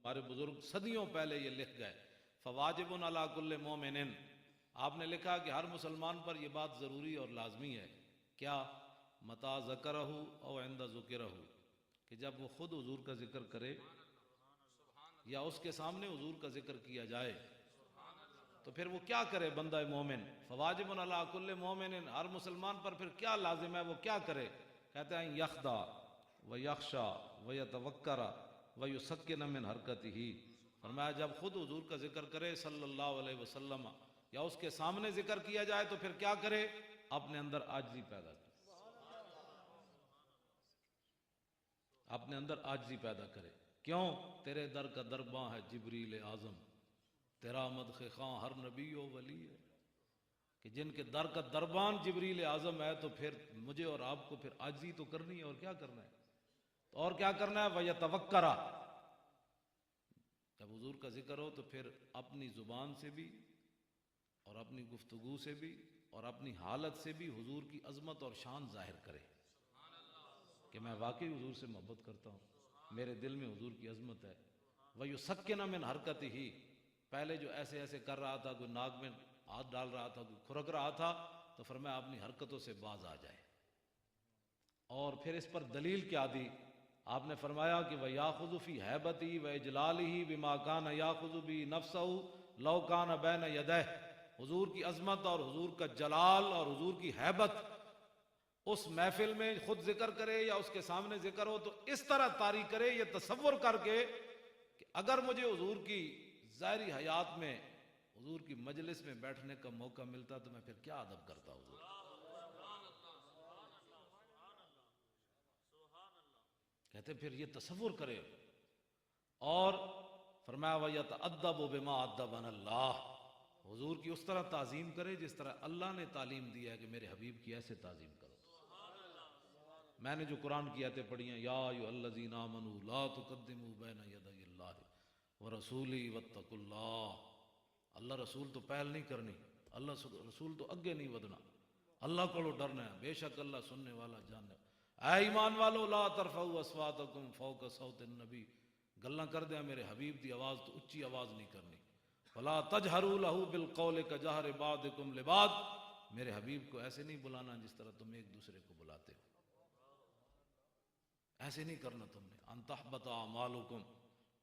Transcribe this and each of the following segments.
ہمارے بزرگ صدیوں پہلے یہ لکھ گئے، فواجب علی کل مومن، آپ نے لکھا کہ ہر مسلمان پر یہ بات ضروری اور لازمی ہے، کیا؟ متا ذکرہ او عند ذکرہ، کہ جب وہ خود حضور کا ذکر کرے یا اس کے سامنے حضور کا ذکر کیا جائے تو پھر وہ کیا کرے بندہ مومن؟ فواجب علی کل مومن، ہر مسلمان پر پھر کیا لازم ہے، وہ کیا کرے؟ کہتے ہیں یخضع و یخشع و یتوکر و یسکن من حرکتہ، فرمایا جب خود حضور کا ذکر کرے صلی اللہ علیہ وسلم یا اس کے سامنے ذکر کیا جائے تو پھر کیا کرے؟ اپنے اندر عاجزی پیدا کرے، اپنے اندر عاجزی پیدا کرے۔ کیوں؟ تیرے در کا درباں ہے جبریل اعظم، تیرا مدح خواں ہر نبی و ولی ہے، کہ جن کے در کا دربان جبریل اعظم ہے تو پھر مجھے اور آپ کو پھر عاجزی تو کرنی ہے، اور کیا کرنا ہے؟ تو اور کیا کرنا ہے؟ وَيَتَوَكَّرَ، جب حضور کا ذکر ہو تو پھر اپنی زبان سے بھی اور اپنی گفتگو سے بھی اور اپنی حالت سے بھی حضور کی عظمت اور شان ظاہر کرے کہ میں واقعی حضور سے محبت کرتا ہوں، میرے دل میں حضور کی عظمت ہے۔ وَيُسَكِّنَ مِنْ حَرْكَتِهِ، پہلے جو ایسے ایسے کر رہا تھا، کوئی ناک میں ہاتھ ڈال رہا تھا، کوئی کھرک رہا تھا، تو فرمایا اپنی حرکتوں سے باز آ جائے۔ اور پھر اس پر دلیل کیا دی؟ آپ نے فرمایا کہ وَيَأْخُذُ فِي هَيْبَتِهِ وَإِجْلَالِهِ بِمَا كَانَ يَأْخُذُ بِهِ نَفْسَهُ لَوْ كَانَ بَيْنَ يَدَيْهِ، حضور کی عظمت اور حضور کا جلال اور حضور کی ہیبت اس محفل میں خود ذکر کرے یا اس کے سامنے ذکر ہو تو اس طرح طاری کرے، یہ تصور کر کے کہ اگر مجھے حضور کی ظاہری حیات میں حضور کی مجلس میں بیٹھنے کا موقع ملتا تو میں پھر کیا ادب کرتا حضور۔ کہتے پھر یہ تصور کرے، اور فرمایا وَيَتَأَدَّبُ بِمَا أَدَّبَنَا اللَّهُ، حضور کی اس طرح تعظیم کرے جس طرح اللہ نے تعلیم دیا ہے کہ میرے حبیب کی ایسے تعظیم کرو۔ میں نے جو قرآن کی آیتیں پڑھی ہیں، یا ایھا الذین آمنوا لا تقدموا بین یدی اللہ ورسولہ واتقوا اللہ، اللہ رسول تو پہل نہیں کرنی، اللہ رسول تو اگے نہیں ودنا، اللہ کو ڈرنا ہے، بے شک اللہ سننے والا جاننے۔ اے ایمان والو لا ترفعوا اصواتکم فوق صوت النبی، گلاں کر دیا میرے حبیب دی آواز تو اچھی آواز نہیں کرنی۔ ولا تجہروا لہ بالقول کجہر بعضکم لبعض، میرے حبیب کو ایسے نہیں بلانا جس طرح تم ایک دوسرے کو بلاتے ہو، ایسے نہیں کرنا تم نے، ان تحبط اعمالکم،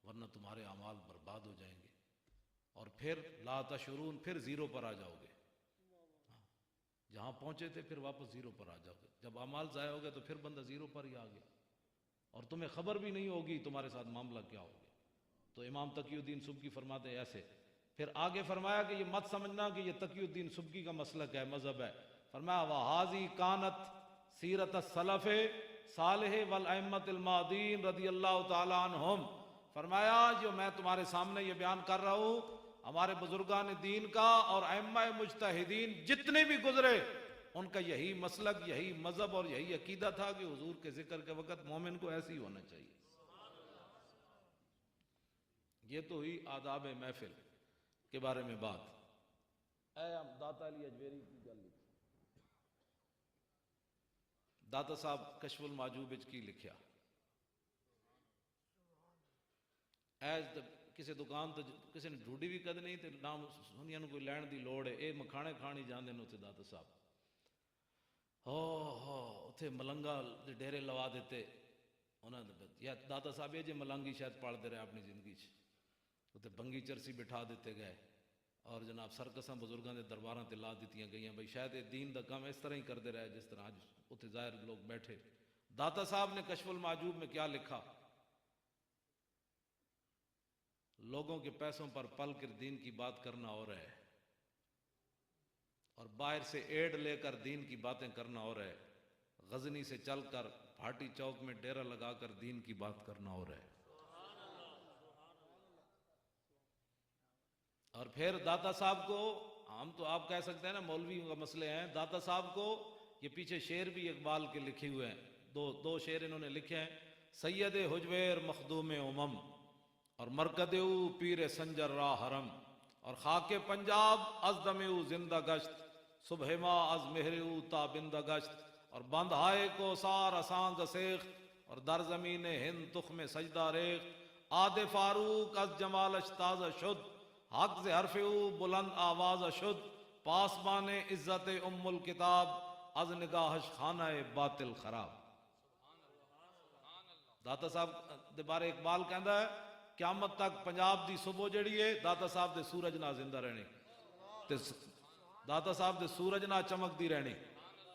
ورنہ تمہارے اعمال برباد ہو جائیں گے۔ اور پھر لا تشعرون، پھر زیرو پر آ جاؤ گے، جہاں پہنچے تھے پھر واپس زیرو پر آ جاؤ گے۔ جب اعمال ضائع ہو گئے تو پھر بندہ زیرو پر ہی آ گیا، اور تمہیں خبر بھی نہیں ہوگی تمہارے ساتھ معاملہ کیا ہو گیا۔ تو امام تقی الدین سبکی فرماتے ہیں ایسے۔ پھر آگے فرمایا کہ یہ مت سمجھنا کہ یہ تقی الدین سبکی کا مسلک ہے، مذہب ہے، فرمایا وَهَذِهِ كَانَتْ سِیرَةَ السَّلَفِ صالح والائمۃ الماضین رضی اللہ تعالی عنہم، فرمایا جو میں تمہارے سامنے یہ بیان کر رہا ہوں ہمارے بزرگان دین کا اور ائمہ مجتہدین جتنے بھی گزرے ان کا یہی مسلک، یہی مذہب اور یہی عقیدہ تھا کہ حضور کے ذکر کے وقت مومن کو ایسے ہی ہونا چاہیے۔ یہ تو ہوئی آداب محفل کے بارے میں بات۔ اے داتا علی اجویری کی گل لکھی، داتا صاحب کشف المعجوب کی لکھیا، اے کسی دکان تو کسی نے ڈھوڈی بھی کد نہیں تے نام سنیا نو کوئی لین دی لوڑ ہے، اے مکھانے کھانی جاندے نے اتھے داتا صاحب، اتھے ملنگا دے ڈیرے لوا دیتے انہاں نے، یا داتا صاحب یہ جے ملنگی شاید پڑھ دے رہے اپنی زندگی چ، اتھے بنگی چرسی بٹھا دیتے گئے اور جناب سرکساں بزرگاں دے درباراں تے لا دیتیاں گئیاں، بھئی شاید یہ دین دا کام اس طرح ہی کر دے رہے جس طرح آج اتھے ظاہر لوگ بیٹھے۔ داتا صاحب نے کشف المعجوب میں کیا لکھا؟ لوگوں کے پیسوں پر پل کر دین کی بات کرنا اور ہے، اور باہر سے ایڈ لے کر دین کی باتیں کرنا اور ہے، غزنی سے چل کر بھاٹی چوک میں ڈیرہ لگا کر دین کی بات کرنا اور ہے۔ اور پھر داتا صاحب کو، ہم تو آپ کہہ سکتے ہیں نا مولویوں کا مسئلے ہیں، داتا صاحب کو یہ پیچھے شعر بھی اقبال کے لکھے ہوئے ہیں، دو شعر انہوں نے لکھے ہیں، سید حجویر مخدوم امم اور مرکد او پیر سنجر راہ حرم، اور خاک پنجاب از دم او زندہ گشت، صبح ما از مہر او تابندہ گشت، اور بندھائے کو سار اسانگ سیخ، اور در زمین ہند تخم سجدہ ریخ، آد فاروق از جمال اشتاز شد، حق سے حرف او بلند آواز شد، پاسبان عزت ام الکتاب از نگاہش خانہ باطل خراب۔ داتا صاحب دے بارے اقبال کہندا ہے قیامت تک پنجاب دی صبح جڑی ہے داتا صاحب دے سورج نہ زندہ رہنے، تے داتا صاحب دے سورج نہ چمک دی رہنے،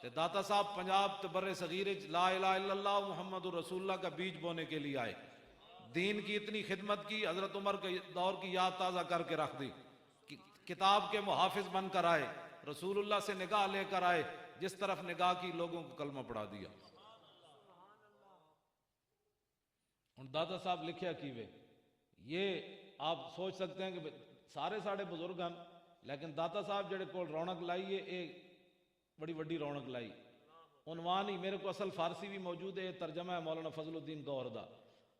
تے داتا صاحب پنجاب تے بر صغیر لا الہ الا اللہ محمد رسول اللہ کا بیج بونے کے لیے آئے، دین کی اتنی خدمت کی، حضرت عمر کے دور کی یاد تازہ کر کے رکھ دی، کتاب کے محافظ بن کر آئے، رسول اللہ سے نگاہ لے کر آئے، جس طرف نگاہ کی لوگوں کو کلمہ پڑھا دیا۔ ان داتا صاحب لکھیا کیوے، یہ آپ سوچ سکتے ہیں کہ سارے ساڑے بزرگ ہیں، لیکن داتا صاحب جڑے کول رونق لائی ہے ایک بڑی وڈی رونق لائی۔ عنوان ہی میرے کو اصل فارسی بھی موجود ہے، ترجمہ ہے مولانا فضل الدین گوہر دا،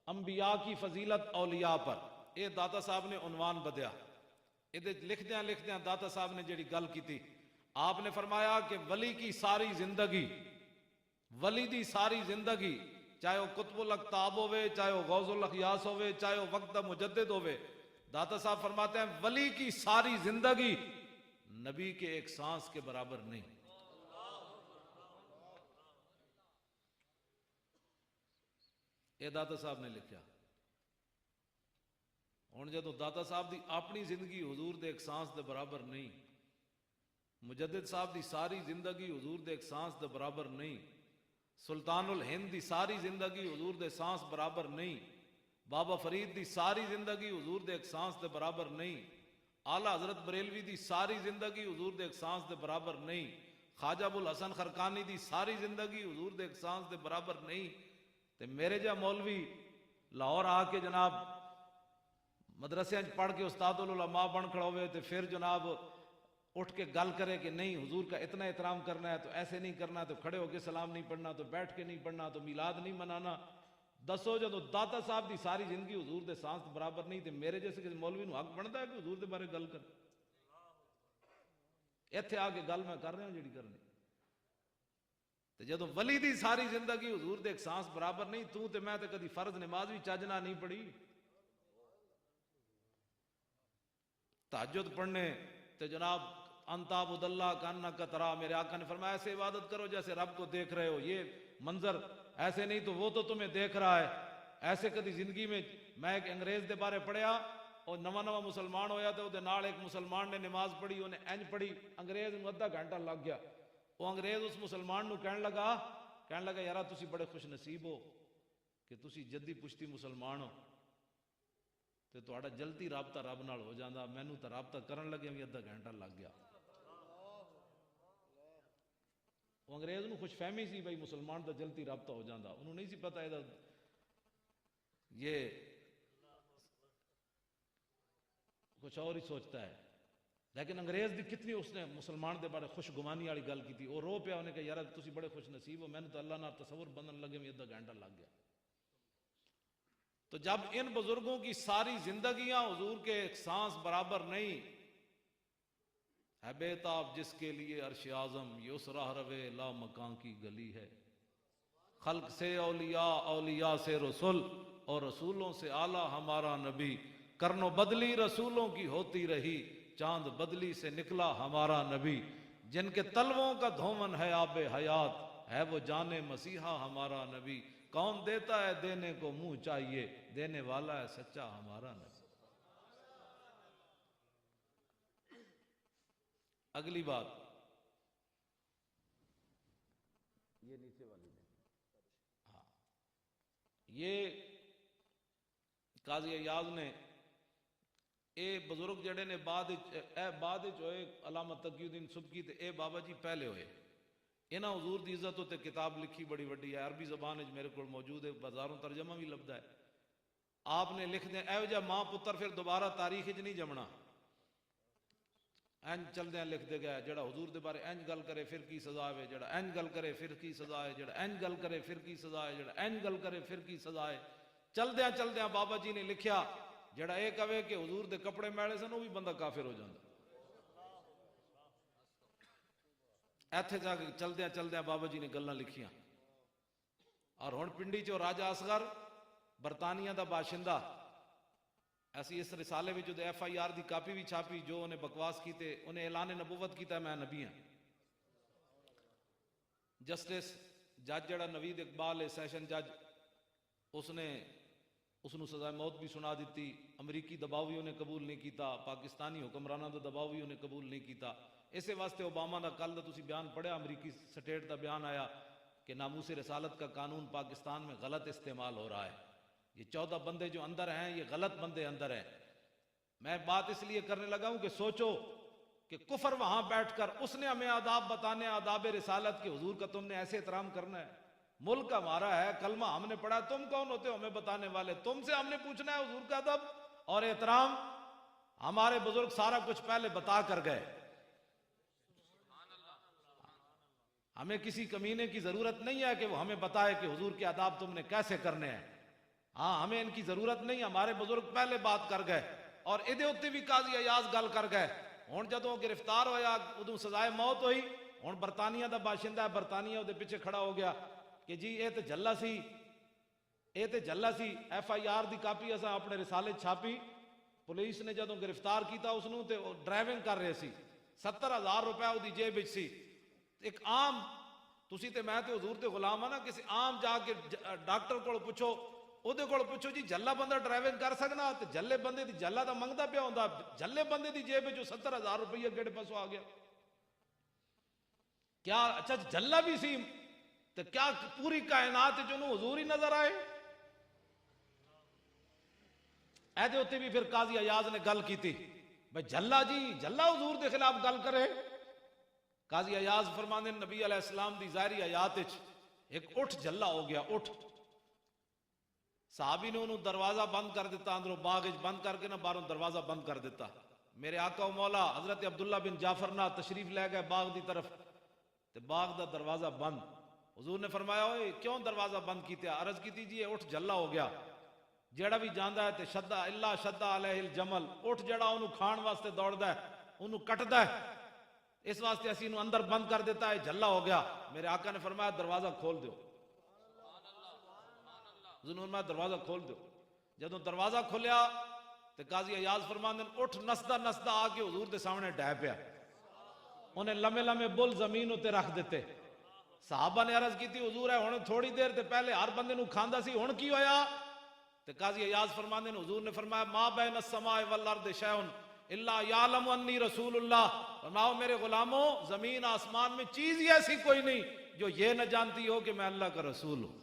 انبیاء کی فضیلت اولیاء پر، اے داتا صاحب نے عنوان بدیا۔ لکھدیاں داتا صاحب نے جڑی گل کی تھی، آپ نے فرمایا کہ ولی کی ساری زندگی، ولی دی ساری زندگی، چاہے وہ قطب الاقطاب ہوئے، چاہے وہ غوث الاخیاس ہوئے، چاہے وہ وقت مجدد ہوئے، داتا صاحب فرماتے ہیں ولی کی ساری زندگی نبی کے ایک سانس کے برابر نہیں۔ اے داتا صاحب نے لکھا۔ ہن جدوں داتا صاحب دی اپنی زندگی حضور دے ایک سانس دے برابر نہیں، مجدد صاحب دی ساری زندگی حضور دے ایک سانس دے برابر نہیں، سلطان الہند دی ساری زندگی حضور دے سانس برابر نہیں، بابا فرید دی ساری زندگی حضور دے ایک سانس دے برابر نہیں، اعلیٰ حضرت بریلوی دی ساری زندگی حضور دے ایک سانس دے برابر نہیں، خواجہ ابو الحسن خرقانی دی ساری زندگی حضور دے ایک سانس دے برابر نہیں، تے میرے جا مولوی لاہور آ کے جناب مدرسے پڑھ کے استاد العلماء بن کھڑا ہوئے تے پھر جناب اٹھ کے گل کرے کہ نہیں حضور کا اتنا احترام کرنا ہے تو ایسے نہیں کرنا، تو کھڑے ہو کے سلام نہیں پڑھنا، تو بیٹھ کے نہیں پڑھنا، تو میلاد نہیں منانا۔ دسو جدو داتا صاحب دی ساری زندگی حضور دے سانس برابر نہیں، تے میرے جیسے کسی مولوی نو حق بنتا ہے کہ حضور دے بارے گل کر؟ ایتھے آ کے گل میں کر رہا ہوں جڑی کرنی۔ تے جدو ولی دی ساری زندگی حضور دے ایک سانس برابر نہیں، تو تے میں تے کدی فرض نماز بھی چاجنا نہیں پڑھی، تہجد پڑھنے تے جناب انت عبد اللہ کانک ترا، میرے آقا نے فرمایا ایسے عبادت کرو جیسے رب کو دیکھ رہے ہو، یہ منظر ایسے نہیں تو وہ تو تمہیں دیکھ رہا ہے۔ ایسے کدی زندگی میں میں ایک انگریز دے بارے پڑھیا، اور نواں مسلمان ہویا تو وہ نال ایک مسلمان نے نماز پڑھی، انہیں انج پڑھی، انگریز نو ادھا گھنٹہ لگ گیا۔ وہ انگریز اس مسلمان نو کہنے لگا یارا تسی بڑے خوش نصیب ہو کہ تسی جدی پشتی مسلمان ہو، تے تہاڈا جلدی رابطہ رب نال ہو جاندا، مینوں تے رابطہ کرن لگے بھی ادھا گھنٹہ لگ گیا۔ وہ انگریز نو خوش فہمی سی بھائی مسلمان دا جلدی رابطہ ہو جاندا، انہوں نہیں سی پتا یہ کچھ اور ہی سوچتا ہے، لیکن انگریز دی کتنی اس نے مسلمان دے بارے خوش گمانی والی گل کی تھی، وہ رو پیا، انہیں کہا یار تسی بڑے خوش نصیب ہو، میں نے تو اللہ نال تصور بندن لگے میں ادھا گھنٹہ لگ گیا۔ تو جب ان بزرگوں کی ساری زندگیاں حضور کے ایک سانس برابر نہیں، ہے بیتاب جس کے لیے عرش اعظم، یہ اس راہ روے لا مکان کی گلی ہے، خلق سے اولیاء، اولیاء سے رسول، اور رسولوں سے اعلیٰ ہمارا نبی، کرن و بدلی رسولوں کی ہوتی رہی، چاند بدلی سے نکلا ہمارا نبی، جن کے تلووں کا دھومن ہے آب حیات، ہے وہ جان مسیحا ہمارا نبی، کون دیتا ہے دینے کو منہ چاہیے، دینے والا ہے سچا ہمارا نبی۔ اگلی بات یہ نیچے والی ہاں، یہ قاضی ایاز نے اے بزرگ جڑے نے بعد ہوئے، علامہ تقی الدین سبکی تے اے بابا جی پہلے ہوئے، انہاں حضور دی عزت تے کتاب لکھی بڑی وڈی ہے، عربی زبان میرے کو موجود ہے، بازاروں ترجمہ بھی لبدا ہے۔ آپ نے لکھ دیں اے جا ماں پتر پھر دوبارہ تاریخ وچ نہیں جمنا، اینج چلدیاں لکھ دے گیا، جڑا حضور دے بارے اینج گل کرے پھر کی سزا ہے، جڑا اینج گل کرے پھر کی سزا ہے، جڑا اینج گل کرے پھر کی سزا ہے، جڑا اینج گل کرے پھر کی سزا ہے۔ چلدیاں بابا جی نے لکھیا جڑا اے کہے کہ حضور دے کپڑے میلے سن وہ بھی بندہ کافر ہو جاندا۔ ایتھے جا کے چلدیاں بابا جی نے گلاں لکھیاں، اور ہن پنڈی چو راجہ اصغر برطانیہ دا باشندہ ایسی اس رسالے میں جو FIR دی کاپی بھی چھاپی جو انہیں بکواس کیتے انہیں اعلان نبوت کیتا ہے میں نبی ہوں. جسٹس جج جڑا نوید اقبال ہے سیشن جج اس نے سزا موت بھی سنا دیتی. امریکی دباؤ بھی انہیں قبول نہیں کیتا, پاکستانی حکمرانوں دا دباؤ بھی انہیں قبول نہیں کیتا. اسے واسطے اوباما دا کل دا تسی بیان پڑھیا, امریکی سٹیٹ دا بیان آیا کہ ناموس رسالت کا قانون پاکستان میں غلط استعمال ہو رہا ہے. یہ 14 بندے جو اندر ہیں یہ غلط بندے اندر ہیں. میں بات اس لیے کرنے لگا ہوں کہ سوچو کہ کفر وہاں بیٹھ کر اس نے ہمیں آداب بتانے, آداب رسالت کے, حضور کا تم نے ایسے احترام کرنا ہے. ملک ہمارا ہے, کلمہ ہم نے پڑھا, تم کون ہوتے ہو ہمیں بتانے والے؟ تم سے ہم نے پوچھنا ہے حضور کا ادب اور احترام. ہمارے بزرگ سارا کچھ پہلے بتا کر گئے, ہمیں کسی کمینے کی ضرورت نہیں ہے کہ وہ ہمیں بتائے کہ حضور کے آداب تم نے کیسے کرنے ہیں. ہاں ہمیں ان کی ضرورت نہیں, ہمارے بزرگ پہلے بات کر گئے اور ادھے اتنے بھی قاضی ایاز گل کر گئے. ہوں جدوں گرفتار ہویا ادوں سزائے موت ہوئی. ہوں برطانیہ دا باشندہ ہے, برطانیہ وہ پیچھے کھڑا ہو گیا کہ جی یہ تے جھلا سی, FIR دی کاپی اساں اپنے رسالے چھاپی. پولیس نے جدوں گرفتار کیتا اس نوں تے ڈرائیونگ کر رہے سی, 70,000 روپے وہ دی جیب وچ سی. ایک عام تسی تے میں تے حضور تے غلام ہاں نا, کسی عام جا کے ڈاکٹر کول پوچھو, اودے کول پوچھو جی جھلا بندہ ڈرائیونگ کر سکنا, تے جھلے بندے دی جھلا دا منگدا پیا ہوندا, جھلے بندے دی جیب وچ 70,000 روپیہ گڑ پاسوں آ گیا. کیا اچھا جھلا بھی سی تو کیا پوری کائنات جنہوں حضور ہی نظر آئے؟ ایدے ہوتے بھی پھر قاضی ایاز نے گل کی تھی بھئی جھلا جی جھلا حضور دے خلاف گل کرے. قاضی ایاز فرماندے نبی علیہ السلام دی ظاہری آیات وچ ایک اٹھ جھلا ہو گیا, اٹھ. صحابی نے انہوں دروازہ بند کر دیتا, اندروں باغ بند کر کے نہ باہروں دروازہ بند کر دیتا. میرے آقا و مولا حضرت عبداللہ بن جعفر نہ تشریف لے گئے باغ دی طرف, تے باغ دا دروازہ بند. حضور نے فرمایا اوئے کیوں دروازہ بند کیتے؟ عرض کی تھی اٹھ جھلا ہو گیا, جیڑا بھی جاندا ہے تے شدہ اللہ شدہ علیہ الجمل, اٹھ جڑا انہوں کھان واسطے دوڑدا ہے انہوں کٹدا ہے, اس واسطے اسی انہوں اندر بند کر دیتا ہے, جھلا ہو گیا. میرے آقا نے فرمایا دروازہ کھول دیو, حضور نے فرمایا دروازہ کھول دیو. جدوں دروازہ کھولیا تے قاضی ایاز فرماندے اٹھ نسدا نسدا آ کے حضور دے سامنے ڈہ پیا, انہیں لمے لمے بل زمین اتے رکھ دیتے. صحابہ نے عرض کی تھی حضور ہے ہن تھوڑی دیر تے پہلے ہر بندے نو کھاندا سی, ہن کی ہویا؟ تے قاضی ایاز فرماندے حضور نے فرمایا ما بین السماء والارض شیء الا یعلم انی رسول اللہ. فرماؤ میرے غلاموں زمین آسمان میں چیز ہی ایسی کوئی نہیں جو یہ نہ جانتی ہو کہ میں اللہ کا رسول ہوں.